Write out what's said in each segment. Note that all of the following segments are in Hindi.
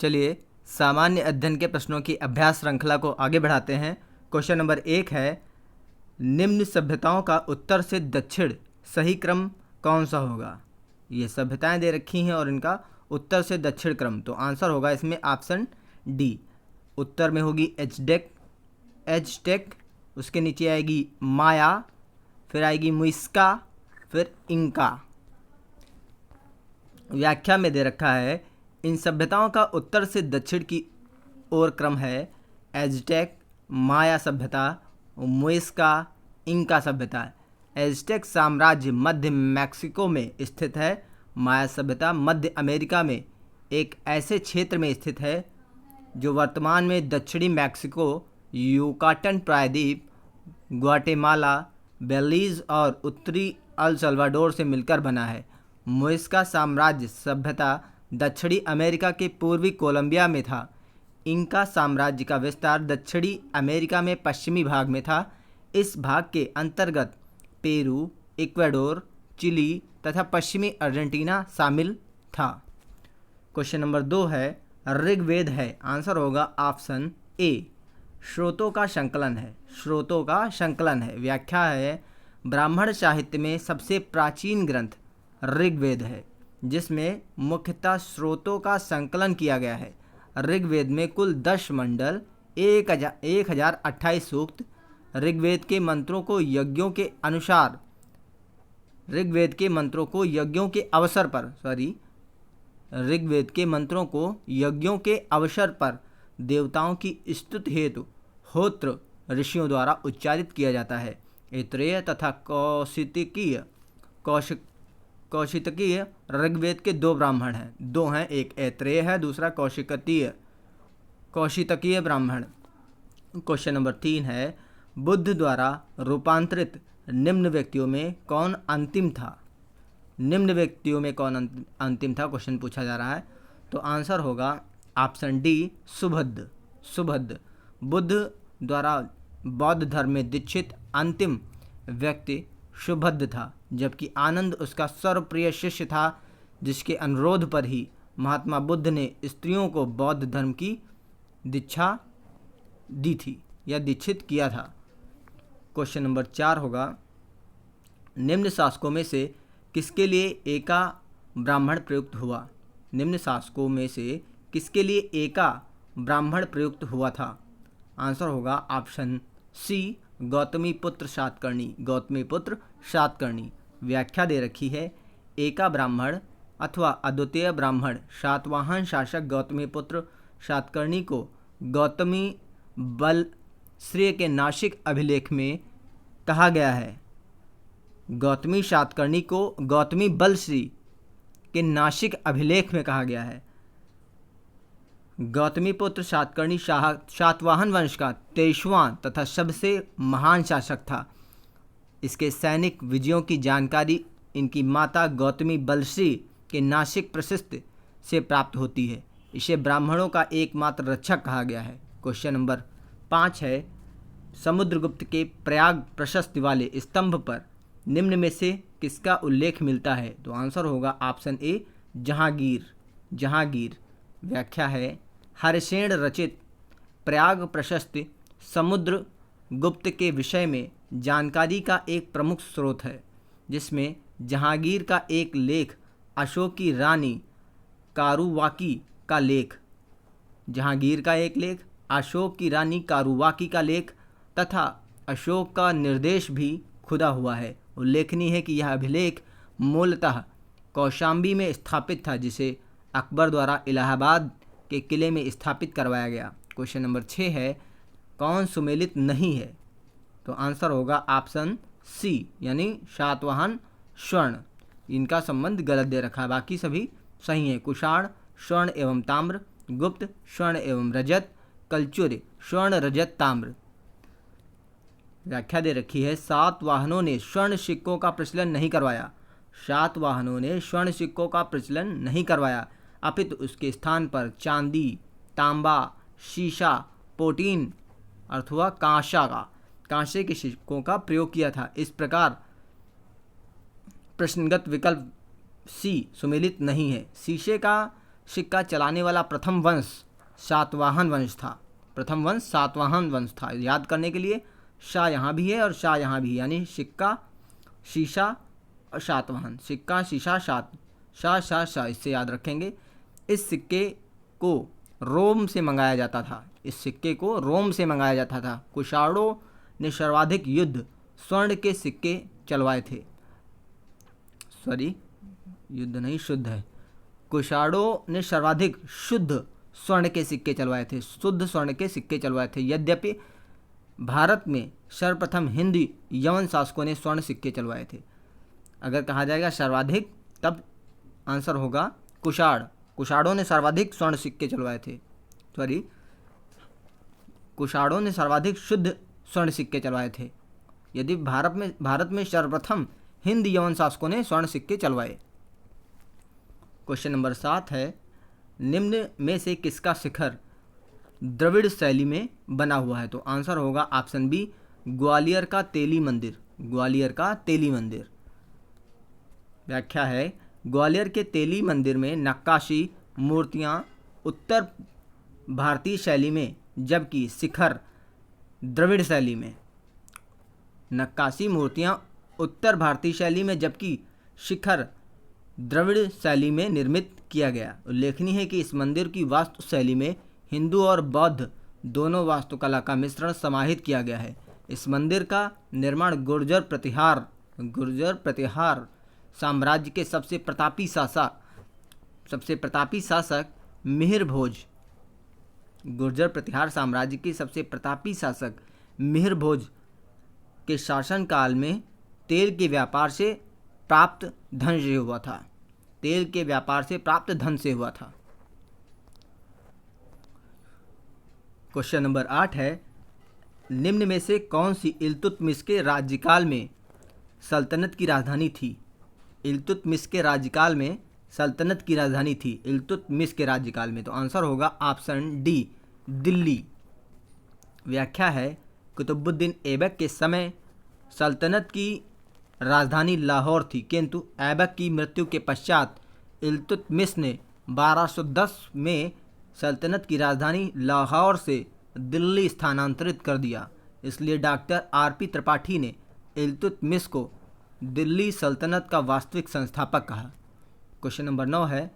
चलिए सामान्य अध्ययन के प्रश्नों की अभ्यास श्रृंखला को आगे बढ़ाते हैं। क्वेश्चन नंबर 1 है, निम्न सभ्यताओं का उत्तर से दक्षिण सही क्रम कौन सा होगा। ये सभ्यताएं दे रखी हैं और इनका उत्तर से दक्षिण क्रम, तो आंसर होगा इसमें ऑप्शन डी। उत्तर में होगी एज़टेक, उसके नीचे आएगी माया, फिर आएगी मुइस्का, फिर इंका। व्याख्या में दे रखा है, इन सभ्यताओं का उत्तर से दक्षिण की ओर क्रम है एज़टेक, माया सभ्यता, मुइस्का, इंका सभ्यता। एज़टेक साम्राज्य मध्य मैक्सिको में स्थित है। माया सभ्यता मध्य अमेरिका में एक ऐसे क्षेत्र में स्थित है जो वर्तमान में दक्षिणी मैक्सिको, युकाटन प्रायद्वीप, ग्वाटेमाला, बेलीज़ और उत्तरी अल सल्वाडोर से मिलकर बना है। मुइस्का साम्राज्य सभ्यता दक्षिणी अमेरिका के पूर्वी कोलंबिया में था। इंका साम्राज्य का विस्तार दक्षिणी अमेरिका में पश्चिमी भाग में था। इस भाग के अंतर्गत पेरू, इक्वाडोर, चिली तथा पश्चिमी अर्जेंटीना शामिल था। क्वेश्चन नंबर 2 है, ऋग्वेद है, आंसर होगा ऑप्शन ए। स्रोतों का संकलन है, स्रोतों का संकलन है। व्याख्या है, ब्राह्मण साहित्य में सबसे प्राचीन ग्रंथ ऋग्वेद है, जिसमें मुख्यतः स्रोतों का संकलन किया गया है। ऋग्वेद में कुल 10 मंडल, 1028 सूक्त। ऋग्वेद के मंत्रों को यज्ञों के अनुसार ऋग्वेद के मंत्रों को यज्ञों के अवसर पर देवताओं की स्तुति हेतु होत्र ऋषियों द्वारा उच्चारित किया जाता है। ऐत्रेय तथा कौशितकीय ऋग्वेद के 2 ब्राह्मण हैं, 2 हैं, एक ऐत्रेय है, दूसरा कौशितकीय ब्राह्मण। क्वेश्चन नंबर 3 है, बुद्ध द्वारा रूपांतरित निम्न व्यक्तियों में कौन अंतिम था। निम्न व्यक्तियों में कौन अंतिम था, क्वेश्चन पूछा जा रहा है, तो आंसर होगा ऑप्शन डी, सुभद्द। बुद्ध द्वारा बौद्ध धर्म में दीक्षित अंतिम व्यक्ति सुभद्द था, जबकि आनंद उसका सर्वप्रिय शिष्य था, जिसके अनुरोध पर ही महात्मा बुद्ध ने स्त्रियों को बौद्ध धर्म की दीक्षा दी थी या दीक्षित किया था। क्वेश्चन नंबर 4 होगा, निम्न शासकों में से किसके लिए एका ब्राह्मण प्रयुक्त हुआ। निम्न शासकों में से किसके लिए एका ब्राह्मण प्रयुक्त हुआ था। आंसर होगा ऑप्शन सी, गौतमी पुत्र सातकर्णी। व्याख्या दे रखी है, एका ब्राह्मण अथवा अद्वितीय ब्राह्मण सातवाहन शासक गौतमी पुत्र सातकर्णी को गौतमी बल श्रेय के नासिक अभिलेख में कहा गया है। गौतमी सातकर्णी को गौतमी बलश्री के नासिक अभिलेख में कहा गया है। गौतमी पुत्र सातकर्णी सातवाहन वंश का 23वां तथा सबसे महान शासक था। इसके सैनिक विजयों की जानकारी इनकी माता गौतमी बलश्री के नासिक प्रशस्त से प्राप्त होती है। इसे ब्राह्मणों का एकमात्र रक्षक कहा गया है। क्वेश्चन नंबर 5 है, समुद्रगुप्त के प्रयाग प्रशस्ति वाले स्तंभ पर निम्न में से किसका उल्लेख मिलता है, तो आंसर होगा ऑप्शन ए, जहांगीर। व्याख्या है, हर्षेण रचित प्रयाग प्रशस्ति समुद्रगुप्त के विषय में जानकारी का एक प्रमुख स्रोत है, जिसमें जहांगीर का एक लेख, अशोक की रानी कारुवाकी का लेख, जहांगीर का एक लेख, अशोक की रानी कारुवाकी का लेख तथा अशोक का निर्देश भी खुदा हुआ है। उल्लेखनीय है कि यह अभिलेख मूलतः कौशाम्बी में स्थापित था, जिसे अकबर द्वारा इलाहाबाद के किले में स्थापित करवाया गया। क्वेश्चन नंबर 6 है, कौन सुमेलित नहीं है, तो आंसर होगा ऑप्शन सी, यानी सातवाहन स्वर्ण। इनका संबंध गलत दे रखा है, बाकी सभी सही है। कुषाण स्वर्ण एवं ताम्र, गुप्त स्वर्ण एवं रजत, कलचुर्य स्वर्ण रजत ताम्र। व्याख्या दे रखी है, सातवाहनों ने स्वर्ण सिक्कों का प्रचलन नहीं करवाया, अपितु उसके स्थान पर चांदी, तांबा, शीशा, पोटीन अथवा कांसे के सिक्कों का प्रयोग किया था। इस प्रकार प्रश्नगत विकल्प सी सुमेलित नहीं है। शीशे का सिक्का चलाने वाला प्रथम वंश सातवाहन वंश था। प्रथम वंश सातवाहन वंश था। याद करने के लिए शाह यहाँ भी है और शाह यहाँ भी है, यानी सिक्का, शीशा और सातवाहन। सिक्का, शीशा, शाह, इससे याद रखेंगे। इस सिक्के को रोम से मंगाया जाता था। इस सिक्के को रोम से मंगाया जाता था। कुषाणों ने सर्वाधिक युद्ध स्वर्ण के सिक्के चलवाए थे। युद्ध नहीं, शुद्ध है। कुषाणों ने सर्वाधिक शुद्ध स्वर्ण के सिक्के चलवाए थे। शुद्ध स्वर्ण के सिक्के चलवाए थे। यद्यपि भारत में सर्वप्रथम हिंदी यवन शासकों ने स्वर्ण सिक्के चलवाए थे। अगर कहा जाएगा सर्वाधिक, तब आंसर होगा कुषाणों ने सर्वाधिक स्वर्ण सिक्के चलवाए थे। कुषाणों ने सर्वाधिक शुद्ध स्वर्ण सिक्के चलवाए थे। यदि भारत में सर्वप्रथम हिंद यवन शासकों ने स्वर्ण सिक्के चलवाए। क्वेश्चन नंबर 7 है, निम्न में से किसका शिखर द्रविड़ शैली में बना हुआ है? तो आंसर होगा ऑप्शन बी, ग्वालियर का तेली मंदिर। ग्वालियर का तेली मंदिर। व्याख्या है, ग्वालियर के तेली मंदिर में नक्काशी मूर्तियां उत्तर भारतीय शैली में, जबकि शिखर द्रविड़ शैली में। नक्काशी मूर्तियां उत्तर भारतीय शैली में, जबकि शिखर द्रविड़ शैली में निर्मित किया गया। उल्लेखनीय है कि इस मंदिर की वास्तु शैली में हिंदू और बौद्ध दोनों वास्तुकला का मिश्रण समाहित किया गया है। इस मंदिर का निर्माण गुर्जर प्रतिहार साम्राज्य के सबसे प्रतापी शासक मिहिर भोज, गुर्जर प्रतिहार साम्राज्य के सबसे प्रतापी शासक मिहिर भोज के शासनकाल में तेल के व्यापार से प्राप्त धन से हुआ था। तेल के व्यापार से प्राप्त धन से हुआ था। क्वेश्चन नंबर 8 है, निम्न में से कौन सी इल्तुतमिश के राज्यकाल में सल्तनत की राजधानी थी? इल्तुतमिश के राज्यकाल में सल्तनत की राजधानी थी। इल्तुतमिश के राज्यकाल में, तो आंसर होगा ऑप्शन डी, दिल्ली। व्याख्या है, कुतुबुद्दीन ऐबक के समय सल्तनत की राजधानी लाहौर थी, किंतु ऐबक की मृत्यु के पश्चात इल्तुतमिश ने 1210 में सल्तनत की राजधानी लाहौर से दिल्ली स्थानांतरित कर दिया। इसलिए डॉक्टर आर.पी. त्रिपाठी ने इल्तुतमिश को दिल्ली सल्तनत का वास्तविक संस्थापक कहा। क्वेश्चन नंबर 9 है,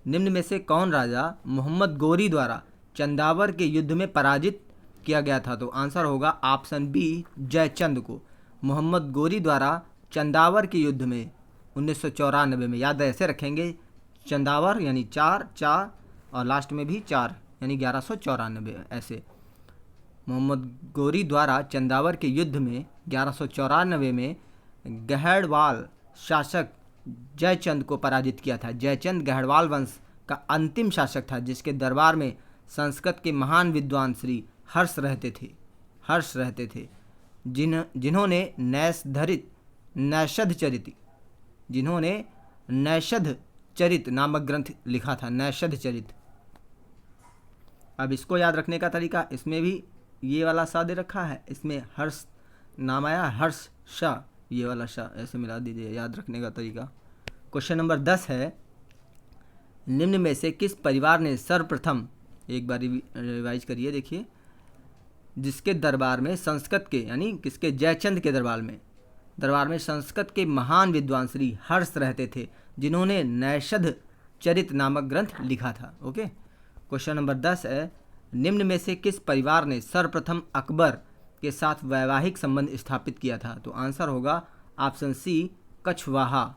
निम्न में से कौन राजा मोहम्मद गोरी द्वारा चंदावर के युद्ध में पराजित किया गया था? तो आंसर होगा ऑप्शन बी, जयचंद को। मोहम्मद गोरी द्वारा चंदावर के युद्ध में 1994 में, याद ऐसे रखेंगे, चंदावर यानी 4 और लास्ट में भी 4 यानी 1194, ऐसे। मोहम्मद गोरी द्वारा चंदावर के युद्ध में 1194 में गहड़वाल शासक जयचंद को पराजित किया था। जयचंद गहड़वाल वंश का अंतिम शासक था, जिसके दरबार में संस्कृत के महान विद्वान श्री हर्ष रहते थे, जिन्होंने नैषध चरित नामक ग्रंथ लिखा था। नैषध चरित। अब इसको याद रखने का तरीका, इसमें भी ये वाला सा दे रखा है, इसमें हर्ष नाम आया, हर्ष शाह, ये वाला शाह ऐसे मिला दीजिए। याद रखने का तरीका। क्वेश्चन नंबर 10 है, निम्न में से किस परिवार ने सर्वप्रथम, एक बार रिवाइज करिए, देखिए, जिसके दरबार में संस्कृत के, यानी किसके, जयचंद के दरबार में संस्कृत के महान विद्वान श्री हर्ष रहते थे, जिन्होंने नैषध चरित नामक ग्रंथ लिखा था। ओके। क्वेश्चन नंबर 10 है, निम्न में से किस परिवार ने सर्वप्रथम अकबर के साथ वैवाहिक संबंध स्थापित किया था? तो आंसर होगा ऑप्शन सी, कछवाहा।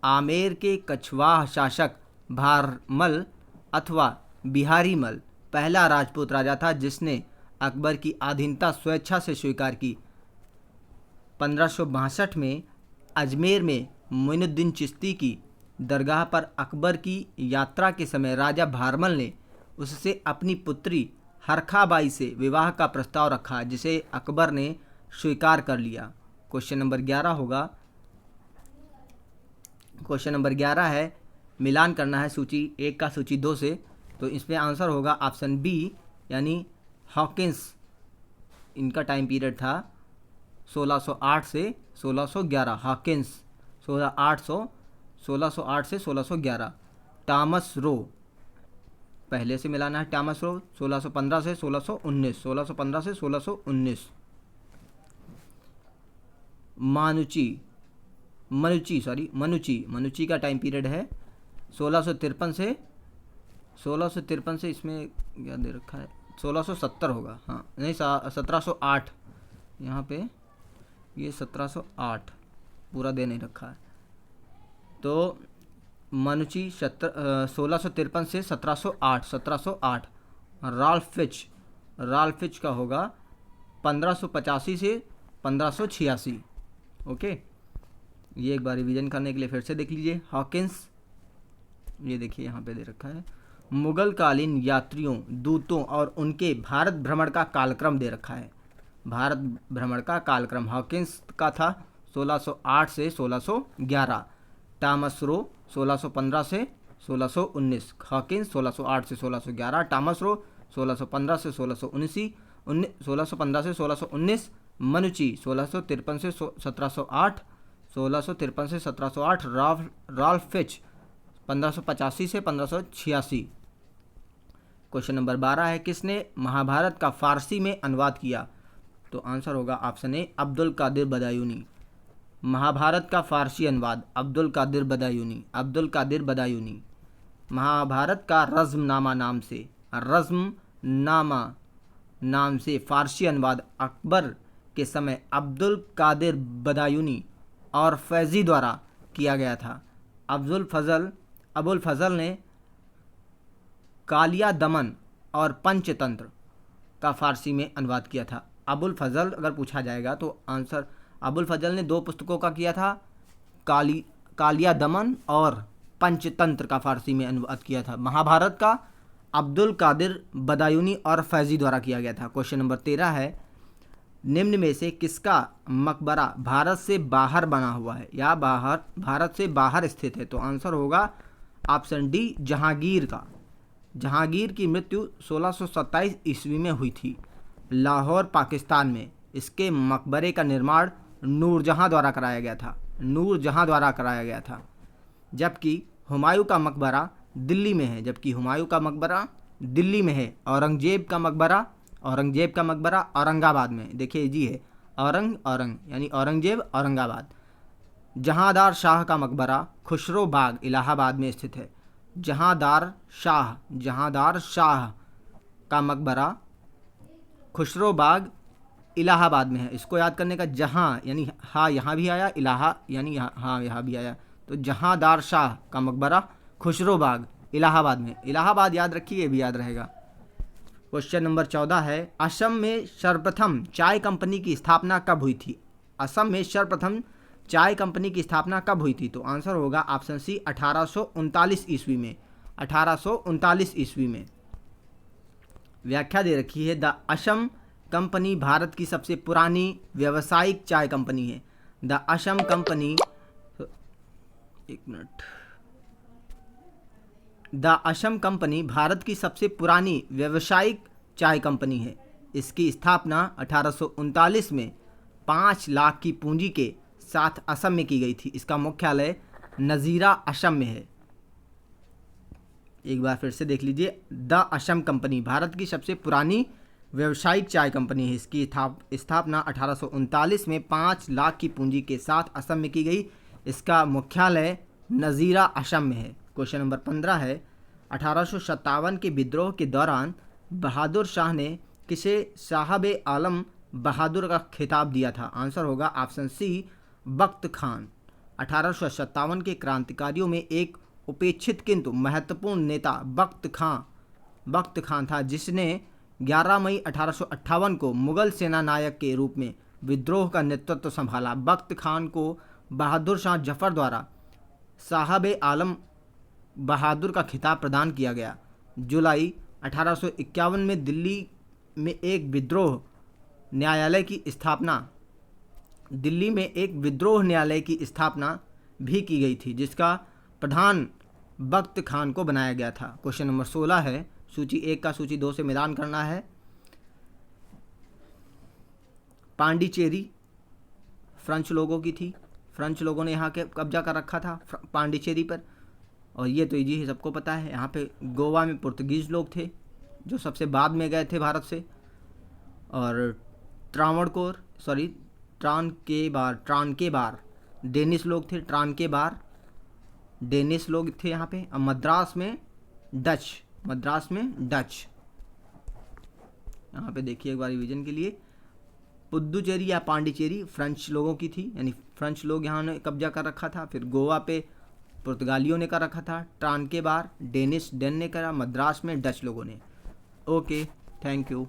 आमेर के कछवाह शासक भारमल अथवा बिहारीमल पहला राजपूत राजा था, जिसने अकबर की अधीनता स्वेच्छा से स्वीकार की। 1562 में अजमेर में मोइनुद्दीन चिश्ती की दरगाह पर अकबर की यात्रा के समय राजा भारमल ने उससे अपनी पुत्री हरखाबाई से विवाह का प्रस्ताव रखा, जिसे अकबर ने स्वीकार कर लिया। क्वेश्चन नंबर 11 होगा। क्वेश्चन नंबर 11 है, मिलान करना है सूची 1 का सूची 2 से, तो इसमें आंसर होगा ऑप्शन बी, यानी हॉकिंस। इनका टाइम पीरियड था 1608 से 1611। हॉकिंस 1608 से 1611। टॉमस रो, पहले से मिलाना है टॉमस रो, 1615 से 1619, 1615 से 1619। मनुची का टाइम पीरियड है 1653 से इसमें क्या दे रखा है, 1670 होगा, हाँ नहीं 1708, यहाँ पे ये 1708 पूरा दे नहीं रखा है। तो मनुची 1653 से 1708। राल्फ फिच का होगा 1585 से 1586। ओके, ये एक बार रिवीजन करने के लिए फिर से देख लीजिए। हॉकिंस, ये देखिए यहाँ पे दे रखा है, मुगल कालीन यात्रियों, दूतों और उनके भारत भ्रमण का कालक्रम दे रखा है। भारत भ्रमण का कालक्रम हॉकिंस का था 1608 से 1611। टॉमस रो 1615 से 1619। हॉकिंस 1608 से 1611। टॉमस रो 1615 से 1615 से 1619। मनुची 1653 से 1708। 1653 से 1708। राल्फ फिच 1585 से 1586। क्वेश्चन नंबर 12 है, किसने महाभारत का फारसी में अनुवाद किया? तो आंसर होगा ऑप्शन ए, अब्दुल कादिर बदायूनी। महाभारत का फारसी अनुवाद अब्दुल कादिर बदायूनी। महाभारत का रज़्मनामा नाम से फारसी अनुवाद अकबर के समय अब्दुल कादिर बदायूनी और फैज़ी द्वारा किया गया था। अबुल फजल ने कालिया दमन और पंचतंत्र का फारसी में अनुवाद किया था। अबुल फजल अगर पूछा जाएगा तो आंसर, अबुल फजल ने 2 पुस्तकों का किया था, कालिया दमन और पंचतंत्र का फारसी में अनुवाद किया था। महाभारत का अब्दुल कादिर बदायूनी और फैज़ी द्वारा किया गया था। क्वेश्चन नंबर 13 है, निम्न में से किसका मकबरा भारत से बाहर बना हुआ है या भारत से बाहर स्थित है? तो आंसर होगा ऑप्शन डी, जहांगीर का। जहांगीर की मृत्यु 1627 ईस्वी में हुई थी, लाहौर पाकिस्तान में। इसके मकबरे का निर्माण नूरजहां द्वारा कराया गया था। जबकि हुमायूं का मकबरा दिल्ली में है। औरंगजेब का मकबरा औरंगाबाद में। देखिए जी है औरंग यानी औरंगजेब, औरंगाबाद। जहांदार शाह का मकबरा खुसरो बाग इलाहाबाद में स्थित है। जहांदार शाह का मकबरा खुसरो बाग इलाहाबाद में है। इसको याद करने का, जहां यानी हाँ यहाँ भी आया, इलाहा यानी हाँ यहाँ भी आया, तो जहांदार शाह का मकबरा खुसरो बाग इलाहाबाद में। इलाहाबाद याद रखिए, भी याद रहेगा। क्वेश्चन नंबर 14 है, असम में सर्वप्रथम चाय कंपनी की स्थापना कब हुई थी? तो आंसर होगा ऑप्शन सी, 1839 ईस्वी में। व्याख्या दे रखी है, द असम कंपनी भारत की सबसे पुरानी व्यावसायिक चाय कंपनी है। द असम कंपनी भारत की सबसे पुरानी व्यावसायिक चाय कंपनी है। इसकी स्थापना 1839 में 5 लाख की पूंजी के साथ असम में की गई थी। इसका मुख्यालय नज़ीरा असम में है। एक बार फिर से देख लीजिए, द असम कंपनी भारत की सबसे पुरानी व्यावसायिक चाय कंपनी है। इसकी स्थापना 1839 में 5 लाख की पूंजी के साथ असम में की गई। इसका मुख्यालय नज़ीरा असम में है। क्वेश्चन नंबर 15 है, 1857 के विद्रोह के दौरान बहादुर शाह ने किसे साहब आलम बहादुर का खिताब दिया था? आंसर होगा ऑप्शन सी, बख्त खान। 1857 के क्रांतिकारियों में एक उपेक्षित किंतु महत्वपूर्ण नेता बख्त खान था, जिसने 11 मई 1858 को मुगल सेना नायक के रूप में विद्रोह का नेतृत्व संभाला। बख्त खान को बहादुर शाह जफर द्वारा साहब आलम बहादुर का खिताब प्रदान किया गया। जुलाई 1851 में दिल्ली में एक विद्रोह न्यायालय की स्थापना भी की गई थी, जिसका प्रधान बख्त खान को बनाया गया था। क्वेश्चन नंबर 16 है, सूची 1 का सूची 2 से मिलान करना है। पांडिचेरी फ्रेंच लोगों की थी। फ्रेंच लोगों ने यहाँ के कब्जा कर रखा था पांडिचेरी पर। और ये तो जी सबको पता है। यहाँ पे गोवा में पुर्तगीज़ लोग थे जो सबसे बाद में गए थे भारत से। और ट्रांकेबार डेनिश लोग थे। ट्रांकेबार डेनिश लोग थे यहाँ पे। अब मद्रास में डच। यहाँ पे देखिए एक बार रिवीजन के लिए, पुद्दुचेरी या पांडिचेरी फ्रेंच लोगों की थी, यानी फ्रेंच लोग यहाँ ने कब्जा कर रखा था। फिर गोवा पे पुर्तगालियों ने कर रखा था। ट्रांकेबार डेन ने करा। मद्रास में डच लोगों ने। Okay, thank you.